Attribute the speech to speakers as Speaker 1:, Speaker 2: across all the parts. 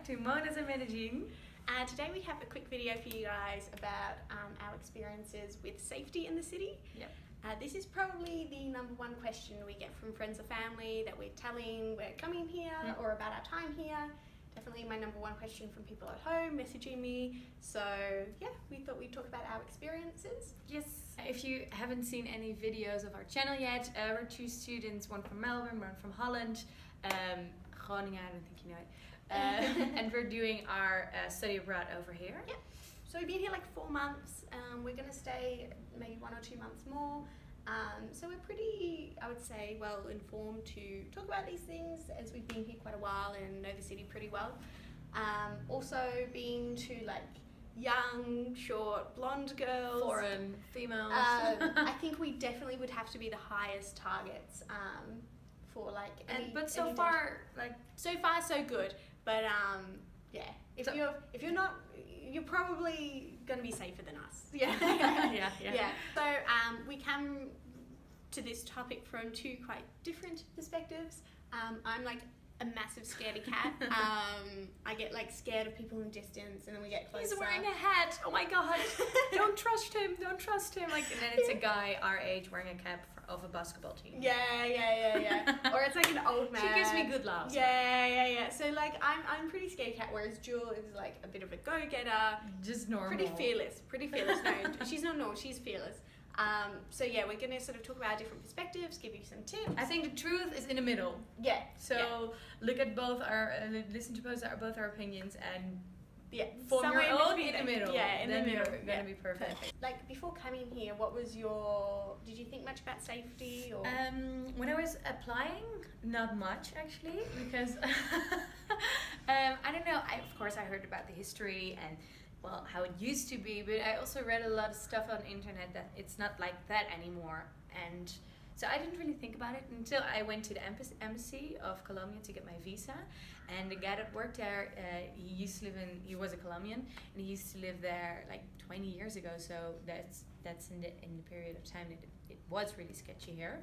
Speaker 1: back to Mota's in Medellin.
Speaker 2: Today we have a quick video for you guys about our experiences with safety in the city.
Speaker 1: Yep.
Speaker 2: This is probably the number one question we get from friends or family that we're telling we're coming here or about our time here. Definitely my number one question from people at home messaging me. So yeah, we thought we'd talk about our experiences.
Speaker 1: Yes. If you haven't seen any videos of our channel yet, we're two students, one from Melbourne, one from Holland. Groningen, I don't think you know it. And we're doing our study abroad over here.
Speaker 2: Yeah. So we've been here like 4 months. We're going to stay maybe 1 or 2 months more. So we're pretty, I would say, well informed to talk about these things as we've been here quite a while and know the city pretty well. Also being two like young, short, blonde girls.
Speaker 1: Foreign females.
Speaker 2: I think we definitely would have to be the highest targets for like any,
Speaker 1: but so far, like
Speaker 2: so far so good. But yeah, if you're not, you're probably gonna be safer than us. Yeah.
Speaker 1: yeah.
Speaker 2: So we come to this topic from two quite different perspectives. I'm like a massive scaredy cat. I get like scared of people in the distance, and then we get closer.
Speaker 1: He's wearing a hat. Oh my god! Don't trust him. Don't trust him. Like, and then it's a guy our age wearing a cap of a basketball team.
Speaker 2: Yeah. Or it's like an old man.
Speaker 1: She gives me good laughs.
Speaker 2: Yeah. So like I'm pretty scaredy cat, whereas Jewel is like a bit of a go-getter.
Speaker 1: Just normal.
Speaker 2: Pretty fearless. No, she's not normal. She's fearless. So yeah, we're gonna sort of talk about our different perspectives, give you some tips.
Speaker 1: I think the truth is in the middle.
Speaker 2: Yeah.
Speaker 1: So look at both our, listen to both our opinions and form
Speaker 2: somewhere
Speaker 1: your own in the middle.
Speaker 2: Yeah, in
Speaker 1: then
Speaker 2: the middle.
Speaker 1: You're gonna be perfect.
Speaker 2: Like before coming here, did you think much about safety or?
Speaker 1: When I was applying, not much actually, because I don't know. Of course, I heard about the history and how it used to be, but I also read a lot of stuff on the internet that it's not like that anymore, and so I didn't really think about it until I went to the embassy of Colombia to get my visa, and the guy that worked there, he was a Colombian, and he used to live there like 20 years ago, so that's in the period of time that it was really sketchy here.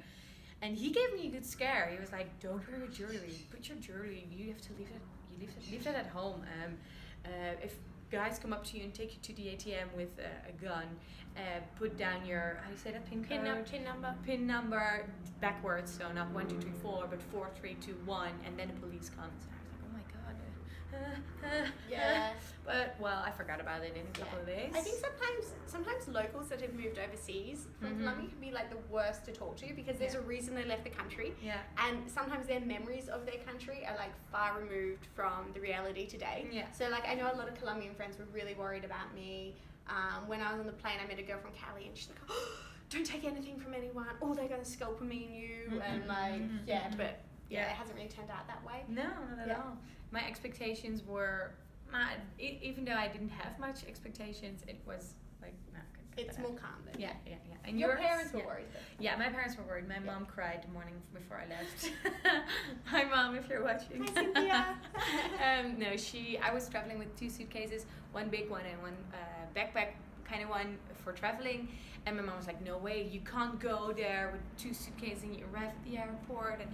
Speaker 1: And he gave me a good scare. He was like, don't wear your jewelry, put your jewelry, you have to leave that at home. If guys come up to you and take you to the ATM with a gun, put down your, how do you say that, PIN number backwards, so not 1 2 3 4 but 4 3 2 1, and then the police comes. And I was like, oh my god.
Speaker 2: Yeah.
Speaker 1: But I forgot about it in a couple of days.
Speaker 2: I think sometimes locals that have moved overseas from Colombia can be like the worst to talk to, because there's a reason they left the country.
Speaker 1: Yeah.
Speaker 2: And sometimes their memories of their country are like far removed from the reality today.
Speaker 1: Yeah.
Speaker 2: So like I know a lot of Colombian friends were really worried about me. When I was on the plane, I met a girl from Cali, and she's like, oh, don't take anything from anyone, or they're gonna scalp me and you, and like but it hasn't really turned out that way.
Speaker 1: No, not at all. My expectations were, even though I didn't have much expectations, it was like, no.
Speaker 2: It's more calm than
Speaker 1: Yeah. And
Speaker 2: your parents were worried though.
Speaker 1: Yeah, my parents were worried. My mom cried the morning before I left. Hi mom, if you're watching.
Speaker 2: Hi Cynthia.
Speaker 1: No, I was traveling with 2 suitcases, one big one and one backpack kind of one for traveling. And my mom was like, no way, you can't go there with 2 suitcases and you arrive at the airport and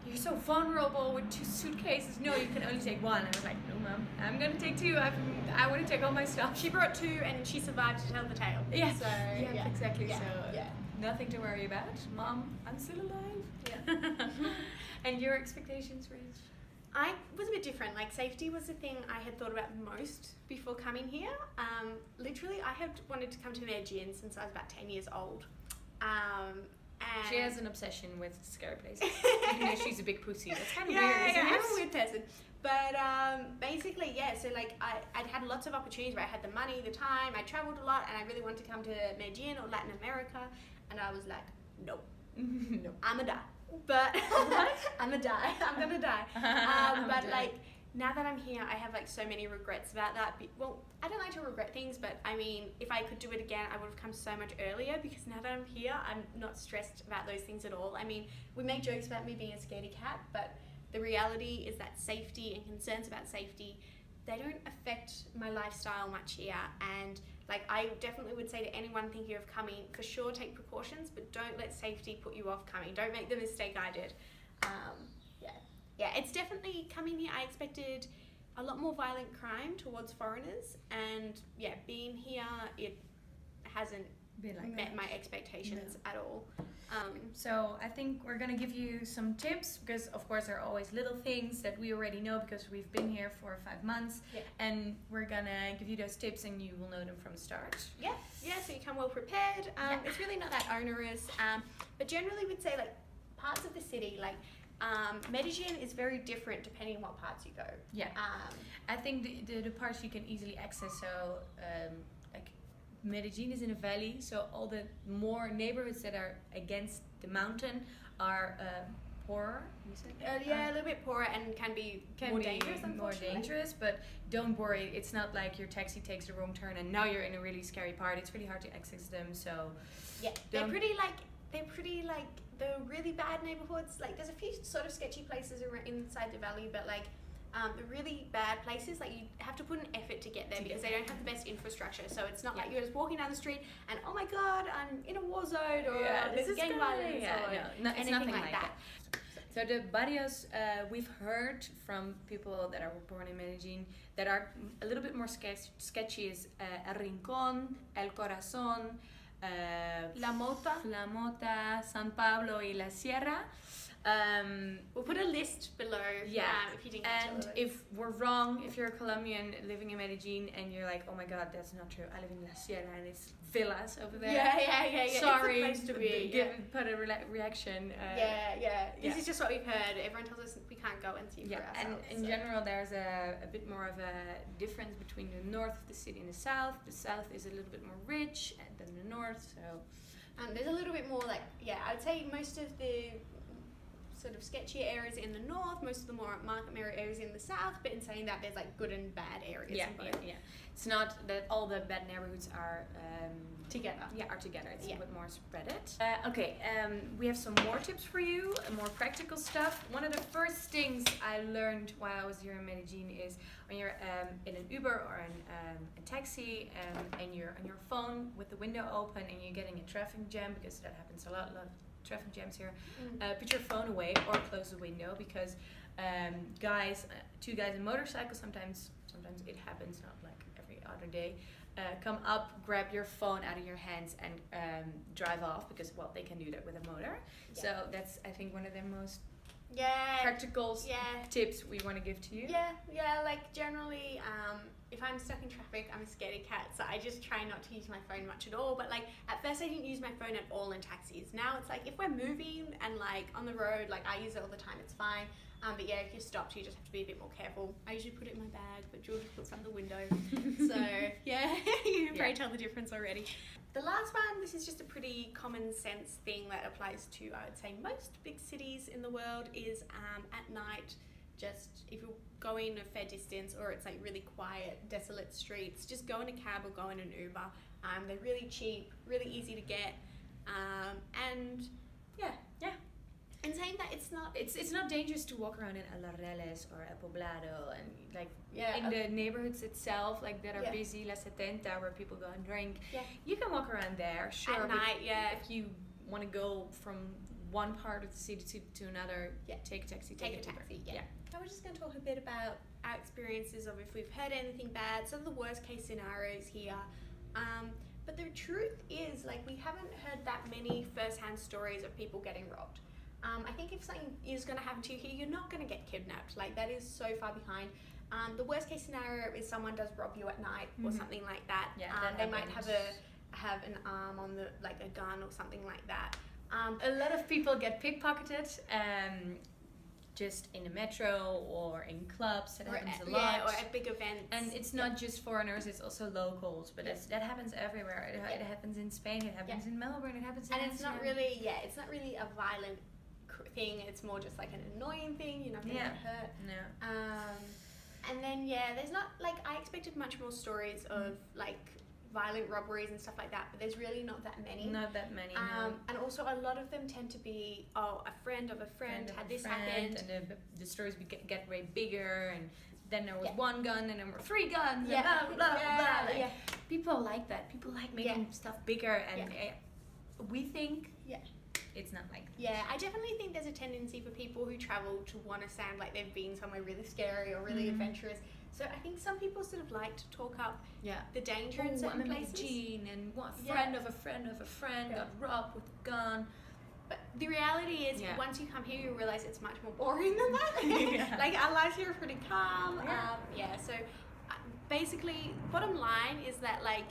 Speaker 1: you're so vulnerable with 2 suitcases. No, you can only take 1. I was like, no mom, I'm gonna take 2. I want to take all my stuff.
Speaker 2: She brought 2 and she survived to tell the tale.
Speaker 1: Yeah,
Speaker 2: so,
Speaker 1: exactly.
Speaker 2: Yeah.
Speaker 1: So nothing to worry about. Mom, I'm still alive. Yeah. And your expectations, Rich?
Speaker 2: I was a bit different. Like safety was the thing I had thought about most before coming here. Literally, I had wanted to come to Medellin since I was about 10 years old. And
Speaker 1: she has an obsession with scary places. Even though she's a big pussy. That's kind of weird, isn't it?
Speaker 2: I'm a weird person. But basically, so like I'd had lots of opportunities where I had the money, the time, I traveled a lot, and I really wanted to come to Medellin or Latin America, and I was like, nope. No, I'm gonna die. But I'm gonna die. But like now that I'm here, I have like so many regrets about that. Well, I don't like to regret things, but I mean, if I could do it again, I would have come so much earlier, because now that I'm here, I'm not stressed about those things at all. I mean, we make jokes about me being a scaredy cat, but the reality is that safety and concerns about safety, they don't affect my lifestyle much here. And like I definitely would say to anyone thinking of coming, for sure take precautions, but don't let safety put you off coming. Don't make the mistake I did. It's definitely coming here. I expected a lot more violent crime towards foreigners, and yeah, being here, it hasn't
Speaker 1: Been like
Speaker 2: met
Speaker 1: that.
Speaker 2: my expectations at all.
Speaker 1: So I think we're gonna give you some tips, because of course there are always little things that we already know because we've been here for 5 months,
Speaker 2: Yeah.
Speaker 1: and we're gonna give you those tips and you will know them from the start.
Speaker 2: Yeah, so you come well prepared. It's really not that onerous, but generally we'd say like parts of the city, like Medellin is very different depending on what parts you go.
Speaker 1: Yeah. I think the parts you can easily access, so like Medellin is in a valley, so all the more neighborhoods that are against the mountain are poorer. You said?
Speaker 2: Yeah, a little bit poorer and can be more dangerous, unfortunately.
Speaker 1: But don't worry, it's not like your taxi takes the wrong turn and now you're in a really scary part. It's really hard to access them, so
Speaker 2: yeah, they're pretty like the really bad neighborhoods. Like there's a few sort of sketchy places inside the valley, but like the really bad places, like you have to put an effort to get there because they don't have the best infrastructure. So it's not like you're just walking down the street and oh my god, I'm in a war zone, or there's gang violence, or
Speaker 1: it's nothing like that. So the barrios we've heard from people that are born in Medellin that are a little bit more sketchy is El Rincon, El Corazon,
Speaker 2: La
Speaker 1: Mota, San Pablo y La Sierra.
Speaker 2: We'll put a list below if you didn't catch
Speaker 1: and if we're wrong, if you're a Colombian living in Medellin and you're like, oh my god, that's not true, I live in La Sierra and it's villas over there.
Speaker 2: Yeah.
Speaker 1: Sorry,
Speaker 2: it's the place to be.
Speaker 1: put a reaction.
Speaker 2: This is just what we've heard. Everyone tells us we can't go and see for ourselves.
Speaker 1: And in general, there's a bit more of a difference between the north of the city and the south. The south is a little bit more rich than the north, so.
Speaker 2: There's a little bit more like, I'd say most of the sort of sketchy areas in the north, most of the more market areas in the south, but in saying that there's like good and bad areas in both.
Speaker 1: It's not that all the bad neighborhoods are
Speaker 2: together.
Speaker 1: It's a bit more spread it. We have some more tips for you, more practical stuff. One of the first things I learned while I was here in Medellin is when you're in an Uber or a taxi and you're on your phone with the window open and you're getting a traffic jam, because that happens a lot of traffic jams here, put your phone away or close the window, because two guys in motorcycles, sometimes it happens, not like every other day, come up, grab your phone out of your hands and drive off, because they can do that with a motor. So that's, I think, one of the most practical tips we want to give to you.
Speaker 2: Like generally if I'm stuck in traffic, I'm a scaredy cat, so I just try not to use my phone much at all. But like at first I didn't use my phone at all in taxis. Now it's like if we're moving and like on the road, like I use it all the time, it's fine. But if you're stopped, you just have to be a bit more careful. I usually put it in my bag, but George puts it on the window. So you can probably tell the difference already. The last one, this is just a pretty common sense thing that applies to, I would say, most big cities in the world, is at night, just if you're going a fair distance or it's like really quiet, desolate streets, just go in a cab or go in an Uber. They're really cheap, really easy to get, and and saying that
Speaker 1: it's not dangerous to walk around in Alarreles or El Poblado and like in the neighborhoods itself, like that are busy, La Setenta, where people go and drink. You can walk around there, sure.
Speaker 2: At night,
Speaker 1: if you want to go from one part of the city to another, take a taxi.
Speaker 2: Take a taxi. So we're just going to talk a bit about our experiences of if we've heard anything bad, some of the worst case scenarios here. But the truth is, like, we haven't heard that many first-hand stories of people getting robbed. I think if something is going to happen to you here, you're not going to get kidnapped. Like, that is so far behind. The worst case scenario is someone does rob you at night or something like that. They might have an arm on the, like a gun or something like that.
Speaker 1: A lot of people get pickpocketed just in the metro or in clubs. That happens a lot.
Speaker 2: Or at big events.
Speaker 1: And it's not just foreigners, it's also locals. But that happens everywhere. It happens in Spain, it happens in Melbourne, it happens in
Speaker 2: Amsterdam. It's not really a violent thing. It's more just like an annoying thing. You're not going to get hurt.
Speaker 1: No.
Speaker 2: And then there's not, like, I expected much more stories of like violent robberies and stuff like that, but there's really not that many.
Speaker 1: Not that many, no.
Speaker 2: And also a lot of them tend to be, a friend of a friend had this happened.
Speaker 1: And the stories get way bigger, and then there was one gun and then were 3 guns, and blah, blah, blah. People like that. People like making stuff bigger, and we think it's not like that.
Speaker 2: I definitely think there's a tendency for people who travel to want to sound like they've been somewhere really scary or really adventurous. So I think some people sort of like to talk up
Speaker 1: Yeah.
Speaker 2: the danger
Speaker 1: Oh,
Speaker 2: in
Speaker 1: I'm
Speaker 2: certain
Speaker 1: in
Speaker 2: places.
Speaker 1: Medellin, and what
Speaker 2: Yeah.
Speaker 1: friend of a friend of a friend
Speaker 2: Yeah.
Speaker 1: got robbed with a gun.
Speaker 2: But the reality is,
Speaker 1: Yeah.
Speaker 2: once you come here, you realize it's much more boring than that.
Speaker 1: Yeah.
Speaker 2: Like, our lives here are pretty calm.
Speaker 1: Yeah.
Speaker 2: So basically, bottom line is that, like,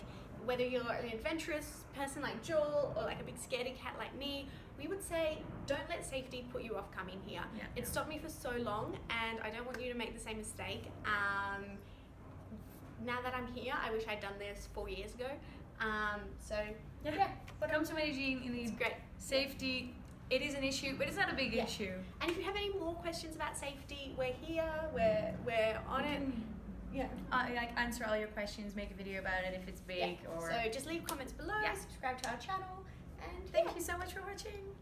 Speaker 2: whether you're an adventurous person like Joel or like a big scaredy cat like me, we would say don't let safety put you off coming here.
Speaker 1: Yeah.
Speaker 2: It stopped me for so long, and I don't want you to make the same mistake. Now that I'm here, I wish I'd done this 4 years ago. So
Speaker 1: Yeah. But come to Medellin, you need
Speaker 2: it's great.
Speaker 1: safety. It is an issue, but it's not a big
Speaker 2: Yeah.
Speaker 1: issue.
Speaker 2: And if you have any more questions about safety, we're here. We're on it. Yeah.
Speaker 1: Like answer all your questions, make a video about it if it's big, or
Speaker 2: So just leave comments below.
Speaker 1: Yeah.
Speaker 2: Subscribe to our channel, and
Speaker 1: thank you so much for watching.